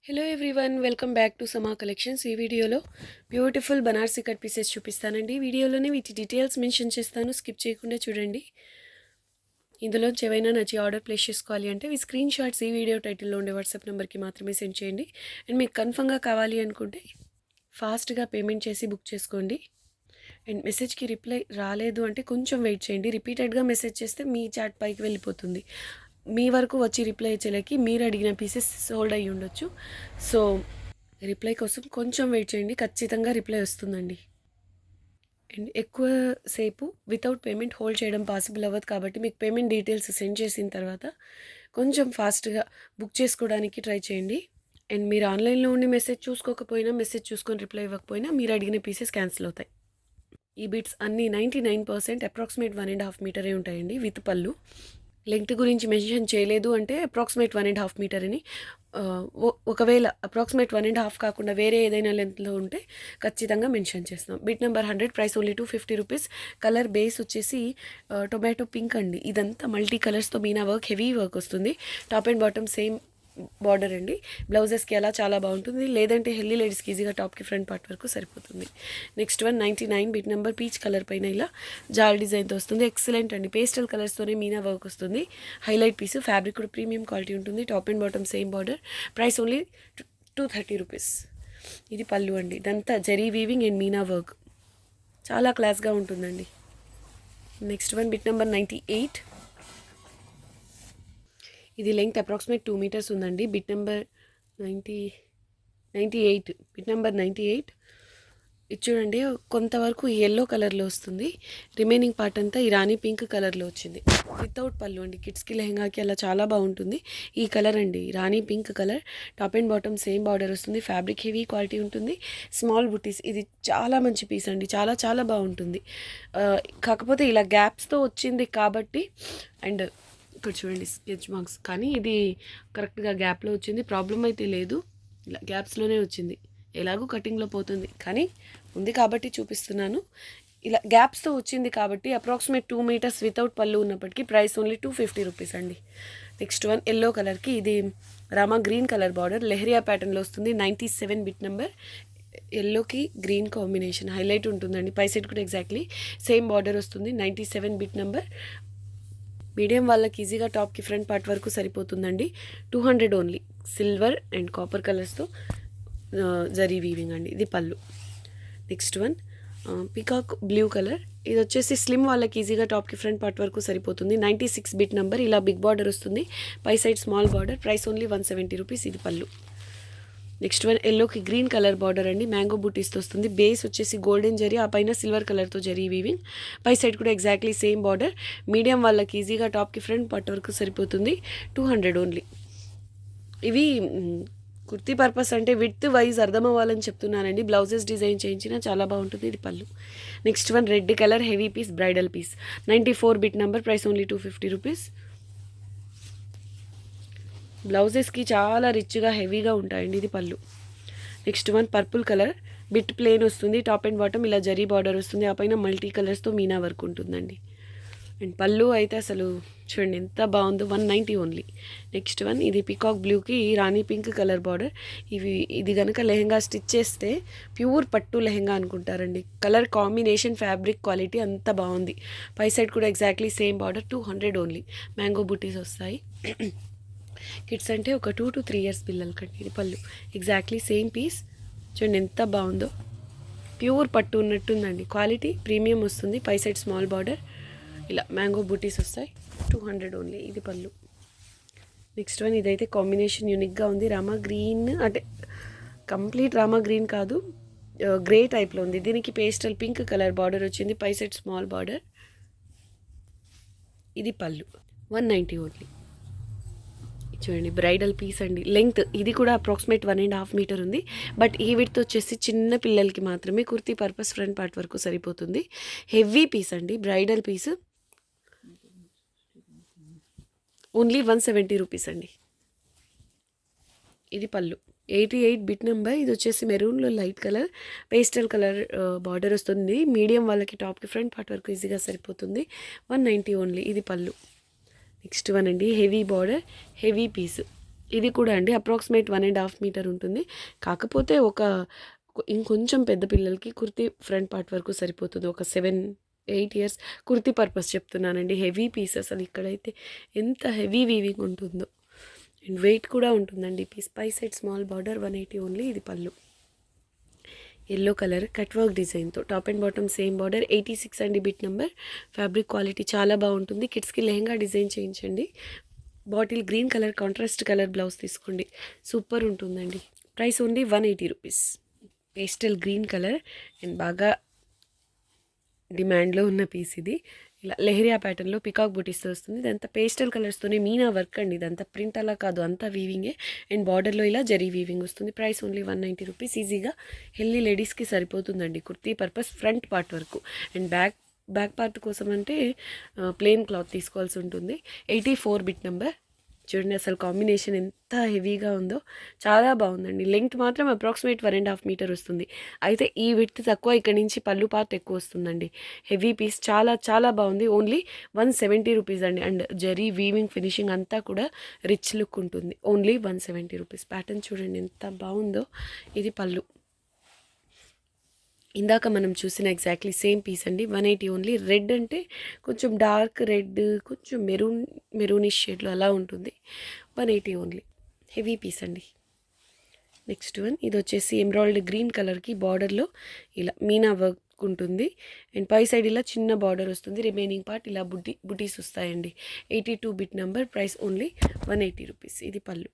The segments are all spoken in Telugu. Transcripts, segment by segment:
Hello everyone, welcome back to సమా కలెక్షన్స్. ఈ వీడియోలో బ్యూటిఫుల్ బనారసి కట్ పీసెస్ చూపిస్తానండి. వీడియోలోనే వీటి డీటెయిల్స్ మెన్షన్ చేస్తాను, స్కిప్ చేయకుండా చూడండి. ఇందులో ఏవైనా నచ్చి ఆర్డర్ ప్లేస్ చేసుకోవాలి అంటే ఈ స్క్రీన్ షాట్స్ ఈ వీడియో టైటిల్లో ఉండే వాట్సాప్ నెంబర్కి మాత్రమే సెండ్ చేయండి. అండ్ మీకు కన్ఫర్మ్గా కావాలి అనుకుంటే ఫాస్ట్గా పేమెంట్ చేసి బుక్ చేసుకోండి. అండ్ మెసేజ్కి రిప్లై రాలేదు అంటే కొంచెం వెయిట్ చేయండి. రిపీటెడ్గా మెసేజ్ చేస్తే మీ చాట్ పైకి వెళ్ళిపోతుంది. మీ వరకు వచ్చి రిప్లై ఇచ్చేలకి మీరు అడిగిన పీసెస్ సోల్డ్ అయ్యి ఉండొచ్చు. సో రిప్లై కోసం కొంచెం వెయిట్ చేయండి, ఖచ్చితంగా రిప్లై వస్తుందండి. అండ్ ఎక్కువసేపు వితౌట్ పేమెంట్ హోల్డ్ చేయడం పాసిబుల్ అవ్వదు, కాబట్టి మీకు పేమెంట్ డీటెయిల్స్ సెండ్ చేసిన తర్వాత కొంచెం ఫాస్ట్గా బుక్ చేసుకోవడానికి ట్రై చేయండి. అండ్ మీరు ఆన్లైన్లో ఉండి మెసేజ్ చూసుకోకపోయినా, మెసేజ్ చూసుకొని రిప్లై ఇవ్వకపోయినా మీరు అడిగిన పీసెస్ క్యాన్సిల్ అవుతాయి. ఈ బిట్స్ అన్నీ 99% అప్రాక్సిమేట్ 1.5 మీటరే ఉంటాయండి విత్ పళ్ళు. లెంగ్త్ గురించి మెన్షన్ చేయలేదు అంటే అప్రాక్సిమేట్ 1.5 మీటర్ అని. ఒకవేళ అప్రాక్సిమేట్ 1.5 కాకుండా వేరే ఏదైనా లెంత్లో ఉంటే ఖచ్చితంగా మెన్షన్ చేస్తాం. Bit number 100, price only 250 rupees. Colour base వచ్చేసి టొమాటో పింక్ అండి. ఇదంతా మల్టీ కలర్స్తో మీనా వర్క్, హెవీ వర్క్ వస్తుంది. Top and bottom same border అండి. బ్లౌజెస్కి అలా చాలా బాగుంటుంది, లేదంటే హెల్దీ లేడీస్కి ఈజీగా టాప్కి ఫ్రంట్ పార్ట్ వరకు సరిపోతుంది. Next 199 bit number peach colour పైన ఇలా జాల్ డిజైన్తో వస్తుంది. ఎక్సలెంట్ అండి. పేస్టల్ కలర్స్తోనే మీనా వర్క్ వస్తుంది. Highlight piece. ఫ్యాబ్రిక్ కూడా ప్రీమియం క్వాలిటీ ఉంటుంది. Top and bottom same border. Price only 230 rupees. ఇది పళ్ళు అండి. ఇదంతా zari weaving and meena work, చాలా క్లాస్గా ఉంటుందండి. Next bit number 98. ఇది లెంగ్త్ అప్రాక్సిమేట్ 2 మీటర్స్ ఉందండి. Bit number 98. Bit number 98. ఇది చూడండి, కొంతవరకు ఎల్లో కలర్లో వస్తుంది. రిమైనింగ్ పార్ట్ అంతా ఇరానీ పింక్ కలర్లో వచ్చింది. వితౌట్ పళ్ళు అండి. కిడ్స్కి లెహంగాకి అలా చాలా బాగుంటుంది. ఈ కలర్ అండి, rani pink colour. Top and bottom same border వస్తుంది. ఫ్యాబ్రిక్ హెవీ క్వాలిటీ ఉంటుంది. స్మాల్ బుటీస్. ఇది చాలా మంచి పీస్ అండి, చాలా చాలా బాగుంటుంది. కాకపోతే ఇలా గ్యాప్స్తో వచ్చింది కాబట్టి, అండ్ ఇక్కడ చూడండి స్కెచ్ మార్క్స్, కానీ ఇది కరెక్ట్గా గ్యాప్లో వచ్చింది. ప్రాబ్లం అయితే లేదు, ఇలా గ్యాప్స్లోనే వచ్చింది. ఎలాగూ కటింగ్లో పోతుంది, కానీ ఉంది కాబట్టి చూపిస్తున్నాను. ఇలా గ్యాప్స్తో వచ్చింది కాబట్టి అప్రాక్సిమేట్ 2 మీటర్స్ వితౌట్ పళ్ళు ఉన్నప్పటికీ ప్రైస్ ఓన్లీ 250 రూపీస్ అండి. నెక్స్ట్ ఎల్లో కలర్కి ఇది Rama green colour border, leheriya ప్యాటర్న్లో వస్తుంది. 97 బిట్ నెంబర్. ఎల్లోకి గ్రీన్ కాంబినేషన్ హైలైట్ ఉంటుందండి. పై సైడ్ కూడా ఎగ్జాక్ట్లీ సేమ్ బార్డర్ వస్తుంది. 97 బిట్ నెంబర్. మీడియం వాళ్ళకి ఈజీగా టాప్కి ఫ్రంట్ పార్ట్ వరకు సరిపోతుందండి. 200 ఓన్లీ. సిల్వర్ అండ్ కాపర్ కలర్స్తో జరీ వీవింగ్ అండి. ఇది pallu. Next peacock blue colour. ఇది వచ్చేసి స్లిమ్ వాళ్ళకి ఈజీగా టాప్కి ఫ్రంట్ పార్ట్ వరకు సరిపోతుంది. 96 బిట్ నెంబర్. ఇలా బిగ్ బార్డర్ వస్తుంది, పై side small border. Price only 170 rupees. ఇది పళ్ళు. నెక్స్ట్ ఎల్లోకి గ్రీన్ కలర్ బార్డర్ అండి. మ్యాంగో బూటీస్తో వస్తుంది. బేస్ వచ్చేసి గోల్డెన్ జరీ, ఆ పైన సిల్వర్ కలర్తో జరీ వీవింగ్. పై సైడ్ కూడా ఎగ్జాక్ట్లీ సేమ్ బార్డర్. మీడియం వాళ్ళకి ఈజీగా టాప్కి ఫ్రంట్ పార్ట్ వరకు సరిపోతుంది. 200 ఓన్లీ. ఇవి కుర్తీ పర్పస్ అంటే విత్ వైజ్ అర్థం అవ్వాలని చెప్తున్నానండి. బ్లౌజెస్ డిజైన్ చేయించినా చాలా బాగుంటుంది. ఇది pallu. Next red colour heavy piece, bridal piece. 94 bit number. Price only 250 rupees. బ్లౌజెస్కి చాలా రిచ్గా హెవీగా ఉంటాయండి. ఇది pallu. Next purple colour. Bit plain వస్తుంది. టాప్ అండ్ బాటమ్ ఇలా జరీ బార్డర్ వస్తుంది. ఆ పైన మల్టీ కలర్స్తో మీనా వర్క్ ఉంటుందండి. అండ్ పళ్ళు అయితే అసలు చూడండి ఎంత బాగుందో. 190 ఓన్లీ. నెక్స్ట్ ఇది పీకాక్ బ్లూకి రాణి పింక్ కలర్ బార్డర్. ఇది కనుక లెహంగా స్టిచ్ చేస్తే ప్యూర్ పట్టు లెహంగా అనుకుంటారండి. కలర్ కాంబినేషన్, ఫ్యాబ్రిక్ క్వాలిటీ అంత బాగుంది. పై సైడ్ కూడా exactly same border. 200 only. Mango బూటీస్ వస్తాయి. కిడ్స్ అంటే ఒక 2 to 3 ఇయర్స్ పిల్లలకండి. ఇది పళ్ళు. Exactly same piece. చూడండి ఎంత బాగుందో. ప్యూర్ పట్టు ఉన్నట్టుందండి. క్వాలిటీ ప్రీమియం వస్తుంది. పై సైడ్ స్మాల్ బార్డర్. ఇలా మ్యాంగో బూటీస్ వస్తాయి. 200 ఓన్లీ. ఇది పళ్ళు. నెక్స్ట్ ఇదైతే కాంబినేషన్ యూనిక్గా ఉంది. రామా గ్రీన్ అంటే కంప్లీట్ రామా గ్రీన్ కాదు, గ్రే టైప్లో ఉంది. దీనికి పేస్టల్ పింక్ కలర్ బార్డర్ వచ్చింది. పై సైడ్ స్మాల్ బార్డర్. ఇది పళ్ళు. 190 ఓన్లీ. చూడండి బ్రైడల్ పీస్ అండి. లెంగ్త్ ఇది కూడా అప్రాక్సిమేట్ 1.5 మీటర్ ఉంది. బట్ ఈ విడ్త్ వచ్చేసి చిన్న పిల్లలకి మాత్రమే. కుర్తీ పర్పస్ ఫ్రంట్ పార్ట్ వరకు సరిపోతుంది. హెవీ పీస్ అండి, బ్రైడల్ పీస్. ఓన్లీ 170 రూపీస్ అండి. ఇది పళ్ళు. 88 bit number. ఇది వచ్చేసి మెరూన్లో light colour, pastel colour border వస్తుంది. మీడియం వాళ్ళకి టాప్కి ఫ్రంట్ పార్ట్ వరకు ఈజీగా సరిపోతుంది. 190 ఓన్లీ. ఇది పళ్ళు. నెక్స్ట్ అండి హెవీ బార్డర్, హెవీ పీస్. ఇది కూడా అండి అప్రాక్సిమేట్ 1.5 మీటర్ ఉంటుంది. కాకపోతే ఇంకొంచెం పెద్ద పిల్లలకి కుర్తీ ఫ్రంట్ పార్ట్ వరకు సరిపోతుంది. ఒక 7, 8 ఇయర్స్ కుర్తీ పర్పస్ చెప్తున్నానండి. హెవీ పీస్ అసలు ఇక్కడైతే ఎంత హెవీ వీవింగ్ ఉంటుందో అండ్ వెయిట్ కూడా ఉంటుందండి పీస్. పై సైడ్ స్మాల్ బార్డర్ 180 ఓన్లీ. ఇది పళ్ళు. ఎల్లో కలర్ కట్ వర్క్ డిజైన్తో top and bottom same border. 86 అండి బిట్ నెంబర్. ఫ్యాబ్రిక్ క్వాలిటీ చాలా బాగుంటుంది. కిడ్స్కి లెహంగా డిజైన్ చేయించండి. Bottle green colour contrast colour blouse తీసుకోండి. సూపర్ ఉంటుందండి. Price only 180 rupees. Pastel green colour and బాగా డిమాండ్లో ఉన్న పీస్ ఇది. ఇలా లెహరియా ప్యాటర్న్లో పికాక్ బుటీస్తో వస్తుంది. ఇదంతా పేస్టల్ కలర్స్తోనే మీనా వర్క్ అండి. ఇదంతా ప్రింట్ అలా కాదు, అంతా వీవింగే అండ్ బార్డర్లో ఇలా జరీ వీవింగ్ వస్తుంది. Price only 190 rupees. ఈజీగా హెల్దీ లేడీస్కి సరిపోతుందండి కుర్తీ పర్పస్ ఫ్రంట్ పార్ట్ వరకు. అండ్ బ్యాక్ పార్ట్ కోసం అంటే ప్లెయిన్ క్లాత్ తీసుకోవాల్సి ఉంటుంది. 84 బిట్ నెంబర్. చూడండి అసలు కాంబినేషన్ ఎంత హెవీగా ఉందో, చాలా బాగుందండి. లెంగ్త్ మాత్రం అప్రాక్సిమేట్ 1.5 మీటర్ వస్తుంది. అయితే ఈ విడ్త్ తక్కువ, ఇక్కడ నుంచి పళ్ళు పార్ట్ ఎక్కువ వస్తుందండి. హెవీ పీస్ చాలా చాలా బాగుంది. ఓన్లీ 170 రూపీస్ అండి. అండ్ జరీ వీవింగ్ ఫినిషింగ్ అంతా కూడా రిచ్ లుక్ ఉంటుంది. Only 170 rupees. ప్యాటర్న్ చూడండి ఎంత బాగుందో. ఇది పళ్ళు. ఇందాక మనం చూసిన ఎగ్జాక్ట్లీ సేమ్ పీస్ అండి. 180 ఓన్లీ. రెడ్ అంటే కొంచెం డార్క్ రెడ్, కొంచెం మెరూనిష్ షేడ్లో అలా ఉంటుంది. 180 ఓన్లీ. హెవీ పీస్ అండి. నెక్స్ట్ వన్ ఇది వచ్చేసి ఎమరాల్డ్ గ్రీన్ కలర్కి బార్డర్లో ఇలా మీనా వర్క్ ఉంటుంది అండ్ పై సైడ్ ఇలా చిన్న బార్డర్ వస్తుంది. రిమైనింగ్ పార్ట్ ఇలా బుటీస్ వస్తాయండి. 82 bit number. Price only 180 rupees. ఇది పళ్ళు.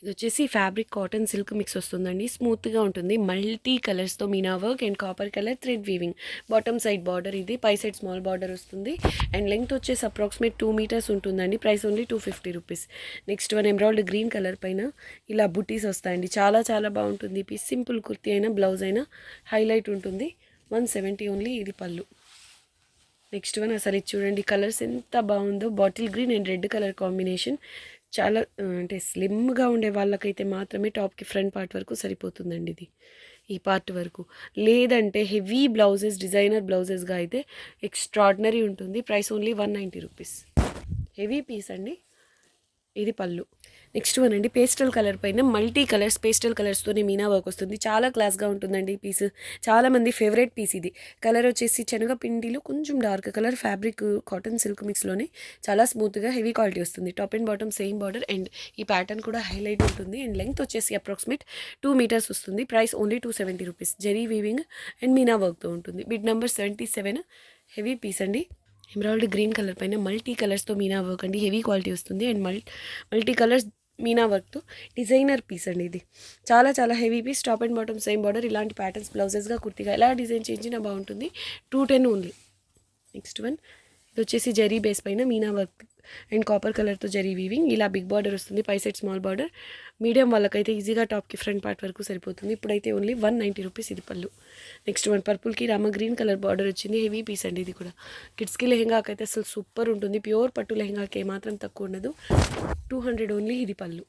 ఇది వచ్చేసి ఫ్యాబ్రిక్ కాటన్ సిల్క్ మిక్స్ వస్తుందండి. స్మూత్గా ఉంటుంది. మల్టీ కలర్స్తో meena work and copper colour thread weaving. Bottom side border ఇది. పై సైడ్ స్మాల్ బార్డర్ వస్తుంది అండ్ లెంగ్త్ వచ్చేసి అప్రాక్సిమేట్ 2 మీటర్స్ ఉంటుందండి. Price only 250 rupees. Next one emerald green colour పైన ఇలా బుటీస్ వస్తాయండి. చాలా చాలా బాగుంటుంది పీస్. సింపుల్ కుర్తీ అయినా బ్లౌజ్ అయినా హైలైట్ ఉంటుంది. 170 ఓన్లీ. ఇది పళ్ళు. నెక్స్ట్ వన్ అసలు ఇది చూడండి కలర్స్ ఎంత బాగుందో. Bottle green and red colour combination. చాలా అంటే స్లిమ్గా ఉండే వాళ్ళకైతే మాత్రమే టాప్కి ఫ్రంట్ పార్ట్ వరకు సరిపోతుందండి ఇది. ఈ పార్ట్ వరకు లేదంటే హెవీ బ్లౌజెస్ డిజైనర్ బ్లౌజెస్గా అయితే ఎక్స్ట్రాడినరీ ఉంటుంది. Price only 190 rupees. Heavy piece అండి. ఇది పళ్ళు. నెక్స్ట్ వన్ అండి పేస్టల్ కలర్ పైన మల్టీ కలర్స్ పేస్టల్ కలర్స్తోనే మీనా వర్క్ వస్తుంది. చాలా క్లాస్గా ఉంటుందండి ఈ పీస్. చాలామంది ఫేవరెట్ పీస్ ఇది. కలర్ వచ్చేసి శనగపిండిలో కొంచెం dark colour. Fabric cotton silk మిక్స్లోనే చాలా స్మూత్గా హెవీ క్వాలిటీ వస్తుంది. Top and bottom same border and ఈ ప్యాటర్న్ కూడా హైలైట్ ఉంటుంది. అండ్ లెంగ్త్ వచ్చేసి అప్రాక్సిమేట్ 2 మీటర్స్ వస్తుంది. Price only 270 rupees. Zari weaving and meena వర్క్తో ఉంటుంది. Bit number 77. హెవీ పీస్ అండి. ఎమరాల్డ్ గ్రీన్ కలర్ పైన మల్టీ కలర్స్తో మీనా వర్క్ అండి. హెవీ క్వాలిటీ వస్తుంది అండ్ మల్టీ కలర్స్ మీనా వర్క్తో డిజైనర్ పీస్ అండి ఇది. చాలా చాలా heavy piece. Top and bottom same border. ఇలాంటి ప్యాటర్న్స్ బ్లౌజెస్గా కుర్తిగా ఎలా డిజైన్ చేయించినా బాగుంటుంది. 210 ఓన్లీ. నెక్స్ట్ వన్ ఇది వచ్చేసి జరీ బేస్ పైన మీనా వర్క్ అండ్ కాపర్ కలర్తో జరీ వీవింగ్. ఇలా బిగ్ బార్డర్ వస్తుంది. పై సైడ్ స్మాల్ బార్డర్. మీడియం వాళ్ళకైతే ఈజీగా టాప్కి ఫ్రంట్ పార్ట్ వరకు సరిపోతుంది. ఇప్పుడైతే ఓన్లీ 190 రూపీస్. ఇది పళ్ళు. నెక్స్ట్ వన్ పర్పుల్కి రామ గ్రీన్ కలర్ బార్డర్ వచ్చింది. హెవీ పీస్ అండి ఇది కూడా. కిడ్స్కి లెహంగాకి అయితే అసలు సూపర్ ఉంటుంది. ప్యూర్ పట్టు లెహంగాకి ఏమాత్రం తక్కువ ఉండదు. 200 ఓన్లీ. ఇది pallu.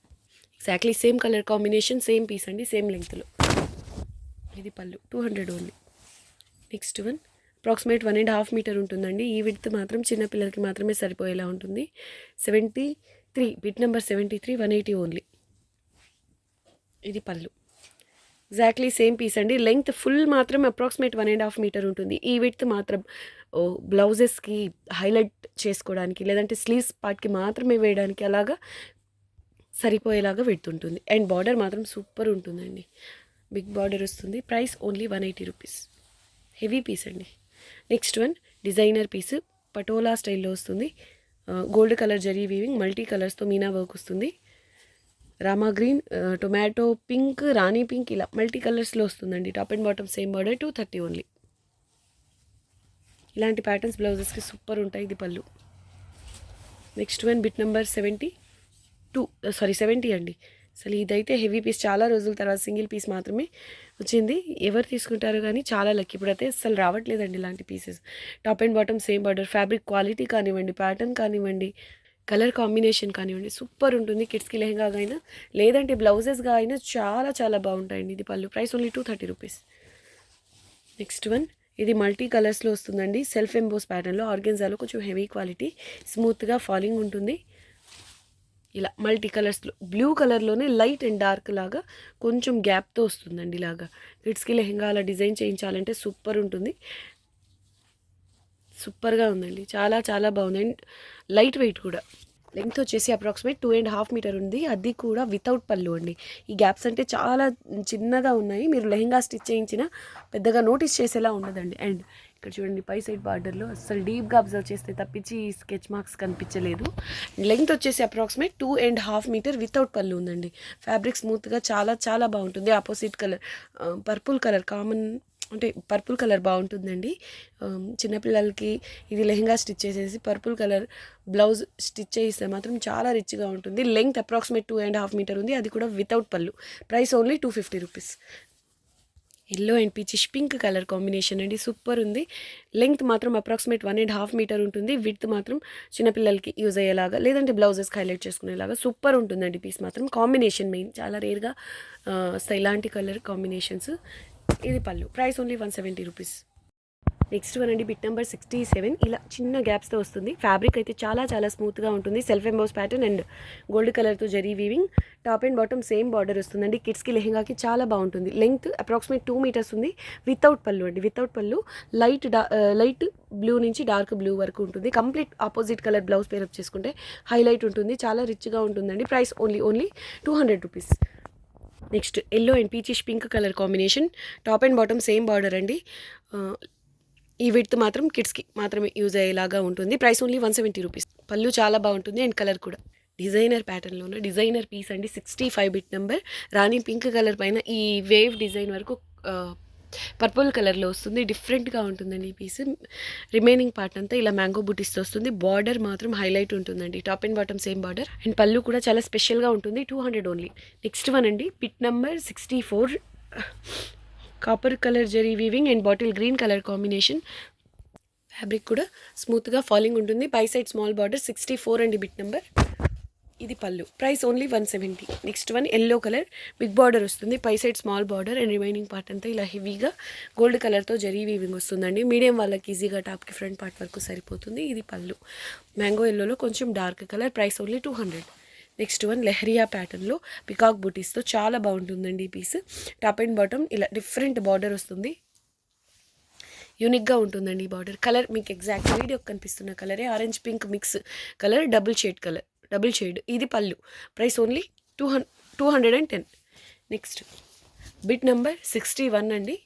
Exactly same colour combination same piece అండి. సేమ్ లెంగ్త్లో. ఇది pallu. 200 only. Next one approximate 1.5 metre ఉంటుందండి. ఈ విడ్త్ మాత్రం చిన్నపిల్లలకి మాత్రమే సరిపోయేలా ఉంటుంది. 73 బిట్ నెంబర్ 73. 180 ఓన్లీ. ఇది పళ్ళు. ఎగ్జాక్ట్లీ సేమ్ పీస్ అండి. లెంగ్త్ ఫుల్ మాత్రం అప్రాక్సిమేట్ 1.5 మీటర్ ఉంటుంది. ఈ విడ్త్ మాత్రం బ్లౌజెస్కి హైలైట్ చేసుకోవడానికి లేదంటే స్లీవ్స్ పార్ట్కి మాత్రమే వేయడానికి అలాగా సరిపోయేలాగా పెడుతుంటుంది. అండ్ బార్డర్ మాత్రం సూపర్ ఉంటుందండి. బిగ్ బార్డర్ వస్తుంది. Price only 180 rupees. Heavy piece అండి. Next one designer piece patola స్టైల్లో వస్తుంది. Gold colour zari weaving multi కలర్స్తో మీనా వర్క్ వస్తుంది. Rama green, tomato pink, rani pink ఇలా మల్టీ కలర్స్లో వస్తుందండి. Top and bottom same border. 230 only. ఇలాంటి ప్యాటర్న్స్ బ్లౌజెస్కి సూపర్ ఉంటాయి. ఇది pallu. Next one bit number 70 అండి. అసలు ఇదైతే హెవీ పీస్. చాలా రోజుల తర్వాత సింగిల్ పీస్ మాత్రమే వచ్చింది. ఎవరు తీసుకుంటారు కానీ చాలా లక్కీ. ఇప్పుడైతే అసలు రావట్లేదండి ఇలాంటి pieces. Top and bottom same border. Fabric quality కానివ్వండి, ప్యాటర్న్ కానివ్వండి, కలర్ కాంబినేషన్ కానివ్వండి సూపర్ ఉంటుంది. కిడ్స్కి లెహంగాగా అయినా లేదంటే బ్లౌజెస్గా అయినా చాలా చాలా బాగుంటాయండి. ఇది pallu. Price only 230 rupees. Next one ఇది మల్టీ కలర్స్లో వస్తుందండి. సెల్ఫ్ ఎంబోస్ ప్యాటర్న్లో ఆర్గెన్జాలో కొంచెం హెవీ క్వాలిటీ స్మూత్గా ఫాలింగ్ ఉంటుంది. ఇలా మల్టీ కలర్స్లో బ్లూ కలర్లోనే లైట్ అండ్ డార్క్ లాగా కొంచెం గ్యాప్తో వస్తుందండి. ఇలాగా కిడ్స్కి లెహెంగా అలా డిజైన్ చేయించాలంటే సూపర్ ఉంటుంది. సూపర్గా ఉందండి, చాలా చాలా బాగుంది. అండ్ లైట్ వెయిట్ కూడా. లెంగ్త్ వచ్చేసి అప్రాక్సిమేట్ 2.5 మీటర్ ఉంది. అది కూడా వితౌట్ పళ్ళు అండి. ఈ గ్యాప్స్ అంటే చాలా చిన్నగా ఉన్నాయి. మీరు లెహెంగా స్టిచ్ చేయించిన పెద్దగా నోటీస్ చేసేలా ఉండదండి. అండ్ ఇక్కడ చూడండి, పై సైడ్ బార్డర్లో అసలు డీప్గా అబ్జర్వ్ చేస్తే తప్పించి స్కెచ్ మార్క్స్ కనిపించలేదు. లెంగ్త్ వచ్చేసి అప్రాక్సిమేట్ 2.5 మీటర్ వితౌట్ పళ్ళు ఉందండి. ఫ్యాబ్రిక్ స్మూత్గా చాలా చాలా బాగుంటుంది. Opposite colour purple colour common అంటే పర్పుల్ కలర్ బాగుంటుందండి. చిన్నపిల్లలకి ఇది లెహెంగా స్టిచ్ చేసేసి పర్పుల్ కలర్ బ్లౌజ్ స్టిచ్ చేయిస్తే మాత్రం చాలా రిచ్గా ఉంటుంది. లెంగ్త్ అప్రాక్సిమేట్ 2.5 మీటర్ ఉంది. అది కూడా వితౌట్ పళ్ళు. Price only 250 rupees. Yellow and peachish pink colour combination అండి, సూపర్ ఉంది. లెంగ్త్ మాత్రం అప్రాక్సిమేట్ 1.5 మీటర్ ఉంటుంది. విడ్త్ మాత్రం చిన్నపిల్లలకి యూజ్ అయ్యేలాగా లేదంటే బ్లౌజెస్కి హైలైట్ చేసుకునేలాగా సూపర్ ఉంటుందండి. పీస్ మాత్రం కాంబినేషన్ మెయిన్, చాలా రేర్గా ఇలాంటి కలర్ కాంబినేషన్స్. ఇది pallu. Price only 170 rupees. Next one అండి, బిట్ నెంబర్ 67. ఇలా చిన్న గ్యాప్స్తో వస్తుంది. ఫ్యాబ్రిక్ అయితే చాలా చాలా స్మూత్గా ఉంటుంది. Self emboss pattern and gold కలర్తో zari weaving. Top and bottom same border వస్తుందండి. కిడ్స్కి లెహెంగాకి చాలా బాగుంటుంది. లెంగ్త్ అప్రాక్సిమేట్ 2 మీటర్స్ ఉంది. వితౌట్ పళ్ళు అండి. వితౌట్ పళ్ళు. లైట్ బ్లూ నుంచి డార్క్ బ్లూ వరకు ఉంటుంది. Complete opposite colour blouse pair up చేసుకుంటే హైలైట్ ఉంటుంది. చాలా రిచ్గా ఉంటుందండి. Price only 200 rupees. Next yellow and peachish pink colour combination. Top and bottom same border అండి. ఈ విడ్త్ మాత్రం కిడ్స్కి మాత్రమే యూజ్ అయ్యేలాగా ఉంటుంది. Price only 170 rupees. పళ్ళు చాలా బాగుంటుంది అండ్ కలర్ కూడా డిజైనర్ ప్యాటర్న్లోనే డిజైనర్ పీస్ అండి. 65 బిట్ నెంబర్. రాణి పింక్ కలర్ పైన ఈ వేవ్ డిజైన్ వరకు పర్పుల్ కలర్లో వస్తుంది. డిఫరెంట్గా ఉంటుందండి ఈ పీస్. రిమైనింగ్ పార్ట్ అంతా ఇలా మ్యాంగో బుటీస్తో వస్తుంది. బార్డర్ మాత్రం హైలైట్ ఉంటుందండి. Top and bottom same border and పళ్ళు కూడా చాలా స్పెషల్గా ఉంటుంది. 200 ఓన్లీ. నెక్స్ట్ వన్ అండి, bit number 64. Copper colour zari weaving and bottle green colour combination. Fabric కూడా స్మూత్గా ఫాలింగ్ ఉంటుంది. పై సైడ్ స్మాల్ బార్డర్. 64 అండి బిట్ నెంబర్. ఇది pallu. Price only 170. Next one yellow colour big border వస్తుంది. పై side small border and remaining part అంతా ఇలా హెవీగా గోల్డ్ కలర్తో జరీ వీవింగ్ వస్తుందండి. మీడియం వాళ్ళకి ఈజీగా టాప్కి ఫ్రంట్ పార్ట్ వరకు సరిపోతుంది. ఇది పళ్ళు. మ్యాంగో ఎల్లోలో కొంచెం dark colour. Price only 200. Next one leheriya ప్యాటర్న్లో పికాక్ బూటీస్తో చాలా బాగుంటుందండి ఈ పీస్. టాప్ అండ్ బాటమ్ ఇలా డిఫరెంట్ బార్డర్ వస్తుంది. యూనిక్గా ఉంటుందండి ఈ బార్డర్. కలర్ మీకు ఎగ్జాక్ట్ వీడియో కనిపిస్తున్న కలరే orange pink mix colour, double shade. ఇది pallu. Price only 210. Next bit number 61 అండి.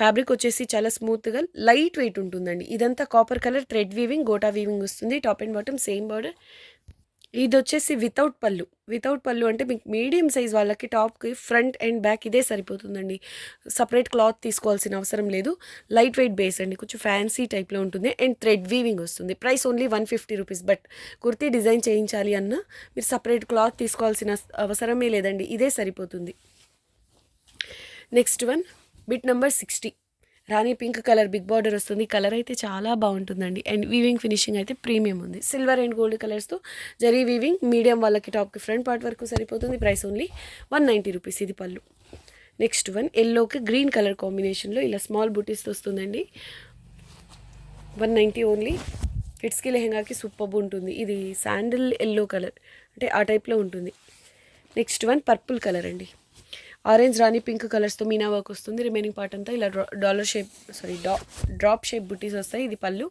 ఫ్యాబ్రిక్ వచ్చేసి చాలా స్మూత్గా లైట్ వెయిట్ ఉంటుందండి. ఇదంతా copper colour thread weaving, gota weaving వస్తుంది. Top and bottom same border. ఇది వచ్చేసి వితౌట్ పళ్ళు అంటే మీకు మీడియం సైజ్ వాళ్ళకి టాప్కి ఫ్రంట్ అండ్ బ్యాక్ ఇదే సరిపోతుందండి. సపరేట్ క్లాత్ తీసుకోవాల్సిన అవసరం లేదు. లైట్ వెయిట్ బేస్ అండి, కొంచెం ఫ్యాన్సీ టైప్లో ఉంటుంది అండ్ థ్రెడ్ వీవింగ్ వస్తుంది. Price only 150 rupees. But kurti design చేయించాలి అన్నా మీరు సపరేట్ క్లాత్ తీసుకోవాల్సిన అవసరమే లేదండి, ఇదే సరిపోతుంది. Next one bit number 60. Rani pink colour big border వస్తుంది. కలర్ అయితే చాలా బాగుంటుందండి అండ్ వీవింగ్ ఫినిషింగ్ అయితే ప్రీమియం ఉంది. సిల్వర్ అండ్ గోల్డ్ కలర్స్తో జరీ వీవింగ్. మీడియం వాళ్ళకి టాప్కి ఫ్రంట్ పార్ట్ వరకు సరిపోతుంది. Price only 190 rupees. ఇది పళ్ళు. నెక్స్ట్ వన్ ఎల్లోకి గ్రీన్ కలర్ కాంబినేషన్లో ఇలా స్మాల్ బూటీస్తో వస్తుందండి. 190 ఓన్లీ. కిడ్స్కి లెహెంగాకి సూపర్ ఉంటుంది. ఇది శాండిల్ ఎల్లో కలర్ అంటే ఆ టైప్లో ఉంటుంది. నెక్స్ట్ వన్ పర్పుల్ కలర్ అండి. ఆరెంజ్ రాణి పింక్ కలర్స్తో మీనా వర్క్ వస్తుంది. రిమైనింగ్ పార్ట్ అంతా ఇలా డ్రాప్ షేప్ బుటీస్ వస్తాయి. ఇది పళ్ళు.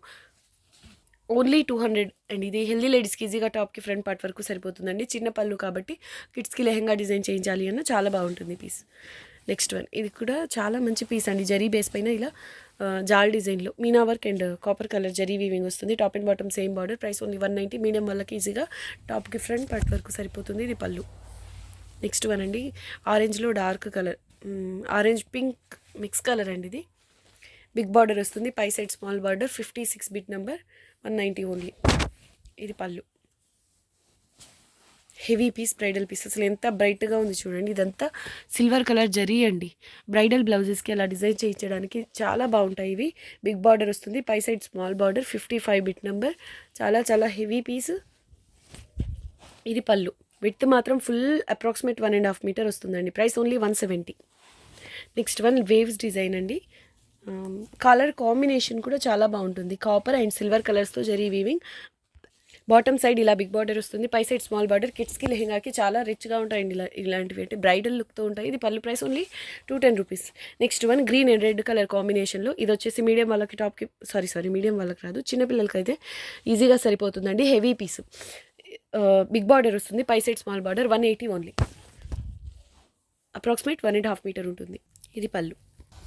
ఓన్లీ 200 అండ్ ఇది హెల్దీ లేడీస్కి ఈజీగా టాప్కి ఫ్రంట్ పార్ట్ వరకు సరిపోతుందండి. చిన్న పళ్ళు కాబట్టి కిడ్స్కి లెహెంగా డిజైన్ చేయించాలి అన్న చాలా బాగుంటుంది పీస్. నెక్స్ట్ వన్ ఇది కూడా చాలా మంచి పీస్ అండి. జరీ బేస్ పైన ఇలా జాల్ డిజైన్లో meena work and copper colour zari weaving వస్తుంది. Top and bottom same border. Price only 190. Medium వాళ్ళకి ఈజీగా టాప్కి ఫ్రంట్ పార్ట్ వరకు సరిపోతుంది. ఇది పళ్ళు. నెక్స్ట్ వన్ అండి, ఆరెంజ్లో dark colour, orange pink mix colour అండి. ఇది బిగ్ బార్డర్ వస్తుంది. పై side small border. 56 bit number. 190 only. ఇది pallu. Heavy piece, bridal piece. అసలు ఎంత బ్రైట్గా ఉంది చూడండి. ఇదంతా సిల్వర్ కలర్ జరీ అండి. బ్రైడల్ బ్లౌజెస్కి అలా డిజైన్ చేయించడానికి చాలా బాగుంటాయి ఇవి. బిగ్ బార్డర్ వస్తుంది. పై side small border. 55 bit number. చాలా చాలా హెవీ పీస్. ఇది పళ్ళు. విడ్త్ మాత్రం ఫుల్ అప్రాక్సిమేట్ 1.5 మీటర్ వస్తుందండి. Price only 170. Next one waves design అండి. కలర్ కాంబినేషన్ కూడా చాలా బాగుంటుంది. కాపర్ అండ్ సిల్వర్ కలర్స్తో జరీ వీవింగ్. బాటమ్ సైడ్ ఇలా బిగ్ బార్డర్ వస్తుంది, పై సైడ్ స్మాల్ బార్డర్. కిడ్స్కి లెహెంగాకి చాలా రిచ్గా ఉంటాయండి ఇలాంటివి, అంటే బ్రైడల్ లుక్తో ఉంటాయి. ఇది pallu price only 210 rupees. Next one green and red colour కాంబినేషన్లో. ఇది వచ్చేసి మీడియం వాళ్ళకి టాప్కి మీడియం వాళ్ళకి రాదు, చిన్నపిల్లలకి అయితే ఈజీగా సరిపోతుందండి. హెవీ పీస్, బిగ్ బార్డర్ వస్తుంది, పై side small border. 180 only, approximate 1.5 metre ఉంటుంది. ఇది పళ్ళు.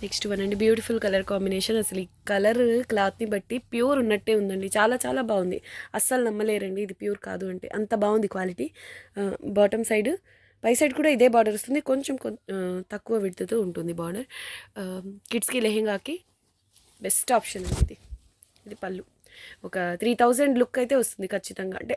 నెక్స్ట్ వన్ అండి, బ్యూటిఫుల్ కలర్ కాంబినేషన్. అసలు ఈ కలర్ క్లాత్ని బట్టి ప్యూర్ ఉన్నట్టే ఉందండి, చాలా చాలా బాగుంది. అస్సలు నమ్మలేరండి ఇది ప్యూర్ కాదు అంటే, అంత బాగుంది క్వాలిటీ. బాటమ్ సైడ్, పై సైడ్ కూడా ఇదే బార్డర్ వస్తుంది, కొంచెం తక్కువ విడుతుతూ ఉంటుంది బార్డర్. కిడ్స్కి లెహెంగాకి బెస్ట్ ఆప్షన్ అండి ఇది పళ్ళు. ఒక 3000 లుక్ అయితే వస్తుంది ఖచ్చితంగా, అంటే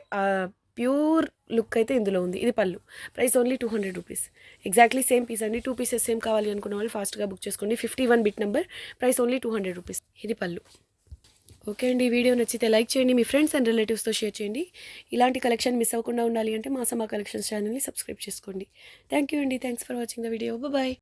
ప్యూర్ లుక్ అయితే ఇందులో ఉంది. ఇది pallu, price only 200 rupees. Exactly same piece అండి, 2 పీసెస్ సేమ్ కావాలి అనుకున్న వాళ్ళు ఫాస్ట్గా బుక్ చేసుకోండి. 51 bit number, price only 200 rupees. ఇది పళ్ళు. ఓకే అండి, ఈ వీడియో నచ్చితే లైక్ చేయండి, మీ ఫ్రెండ్స్ అండ్ రిలేటివ్స్తో షేర్ చేయండి. ఇలాంటి కలెక్షన్ మిస్ అవ్వకుండా ఉండాలి అంటే మా సమా కలెక్షన్స్ ఛానల్ని సబ్స్క్రైబ్ చేసుకోండి. థ్యాంక్ యూ అండి, thanks for watching the video. Bye.